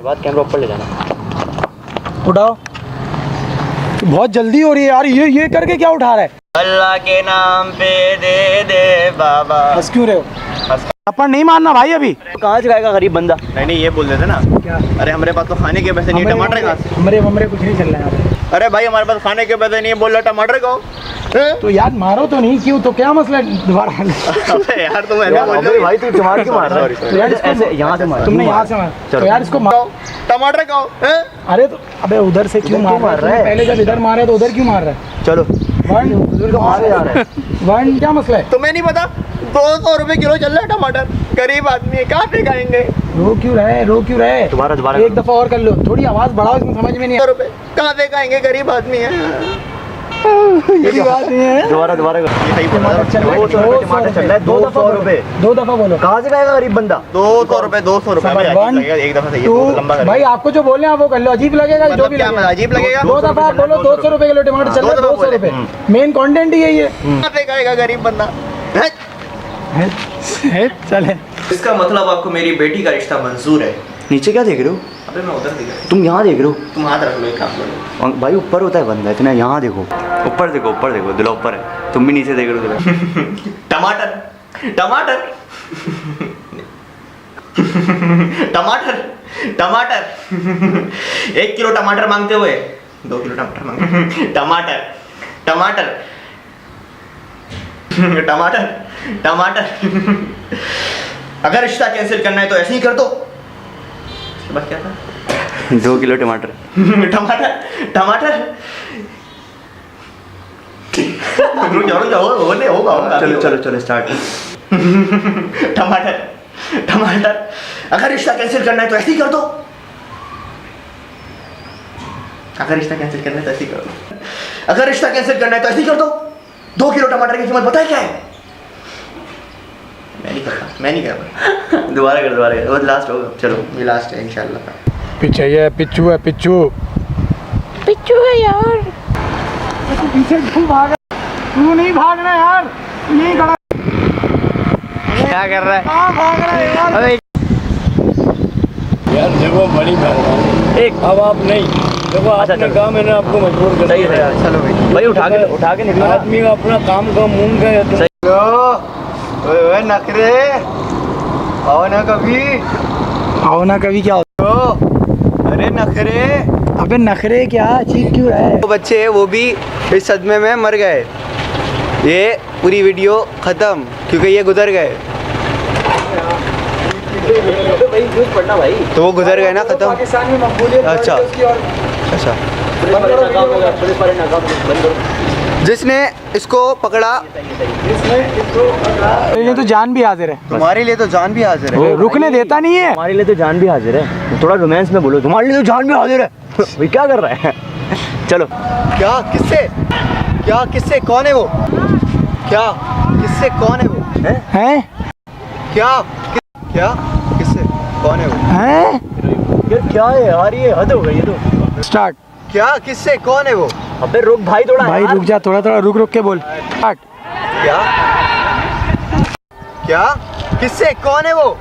बाद कैमरा ऊपर ले जाना। उठाओ, बहुत जल्दी हो रही है यार। ये करके क्या उठा रहा है? अल्लाह के नाम पे दे दे बाबा। हंस क्यों रहे हो? अपन नहीं मानना भाई अभी। कहाँ से खाएगा गरीब बंदा? नहीं ये बोल देते ना। क्या? अरे हमारे पास तो खाने के पैसे नहीं, टमाटर कहाँ से? हमरे कुछ नहीं चल रहा है। अरे भाई हमारे पास खाने के पैसे नहीं, बोल रहा टमाटर को। तो यार मारो तो नहीं, क्यों? तो क्या मसला है दोबारा? अबे यार तुम ऐसे बोल रहे हो। भाई तू टमाटर क्यों मार रहा है? तो यार ऐसे यहाँ से मार। तुमने यहाँ से मारा तो यार इसको मारो। टमाटर को। अरे तो अबे उधर से क्यों मार रहा है? पहले जब इधर मारा तो उधर क्यों मार रहा है? चलो वन मारे जा रहा है। वन क्या मसला है? तुम्हें नहीं पता 200 रुपए किलो चल रहा है टमाटर। गरीब आदमी है, कहाँ पे खाएंगे? रो क्यों रहे? दोबारा एक दफा और कर लो, थोड़ी आवाज बढ़ाओ, इसमें समझ में नहीं 200 रुपए कहाँ पे खाएंगे? गरीब आदमी है। ये बात नहीं है। दोबारा ये सही बोला। टमाटर चल रहा है, 200 रुपए टमाटर चल रहा है। 200 रुपए। 2 दफा बोलो। कहाँ से खाएगा गरीब बंदा? 200 रुपए 200 रुपए समझ, भाई, वन, अजीब लगेगा, एक दफा सही है, टू, लंबा कर। भाई आपको जो बोलने हैं वो कर लो। अजीब लगेगा जो मतलब भी क्या लगेगा। अजीब लगेगा? 2 दफा आप बोलो 200 रुपए किलो टमाटर चल रहा है। 200 रुपए मेन कंटेंट ही यही है। कहाँ पे खाएगा गरीब बंदा? चले इसका मतलब आपको मेरी बेटी का रिश्ता मंजूर है। नीचे क्या देख रहे हो? अबे मैं उधर देख रहा हूँ। तुम यहाँ देख रहे हो? तुम हाथ रख लो, एक काम करो। भाई ऊपर होता है बंदा, इतना यहाँ देखो। ऊपर देखो दिला ऊपर है। तुम भी नीचे देख रहे हो दिला। टमाटर टमाटर टमाटर टमाटर 1 किलो टमाटर मांगते हुए 2 किलो टमाटर मांगते। टमाटर टमाटर टमाटर टमाटर अगर रिश्ता कैंसिल करना है तो ऐसे ही कर दो। उसके बाद क्या था? 2 किलो टमाटर। टमाटर टमाटर रुक जाओ होगा। चलो स्टार्ट। टमाटर टमाटर अगर रिश्ता कैंसिल करना है तो ऐसे ही कर दो। अगर रिश्ता कैंसिल करना है तो ऐसे ही कर दो। अगर रिश्ता कैंसिल करना है तो ऐसे ही कर दो। 2 किलो टमाटर की कीमत बताए क्या है? मैं नहीं करता। दोबारा कर वो लास्ट होगा। चलो ये लास्ट है इंशाल्लाह। पीछे ये पिच्चू है। पिच्चू है यार। पीछे क्यों भाग? तू नहीं भागना यार, यही खड़ा। क्या कर रहा है? कहाँ भाग रहा है यार? अबे यार देखो बड़ी बात एक अब आप नहीं देखो अच्छा, आपने चलो। कहा मैंने आपको मजबूर कर सही है। चलो भाई उठा के निकलो ना। आदमी का अपना काम का मुंह का तुम ओए नखरे आओ ना कभी। आओ ना कभी क्या होता? अरे नखरे, अबे नखरे क्या? चीख क्यों रहा है? वो बच्चे वो भी इस सदमे में मर गए। ये पूरी वीडियो खत्म क्योंकि ये गुजर गए। भाई तो वो गुजर गए ना, खत्म। पाकिस्तान में मकबूलियत अच्छा। अच्छा, जिसने इसको पकड़ा ये तो जान भी हाजिर है। तुम्हारे लिए तो जान भी हाजिर है। रुकने देता नहीं है। हमारे लिए तो जान भी हाजिर है। थोड़ा रोमांस में बोलो, तुम्हारे लिए तो जान भी हाजिर है। भाई क्या कर रहा है? चलो क्या किससे? क्या किससे? कौन है वो? क्या किससे? कौन है वो? हैं? क्या क्या किससे? कौन है वो? हैं? यार क्या है यार, ये हद हो गई है तो। स्टार्ट। क्या किससे? कौन है वो? अबे रुक भाई थोड़ा भाई यार। रुक जा, थोड़ा रुक के बोल। स्टार्ट। क्या क्या किससे? कौन है वो?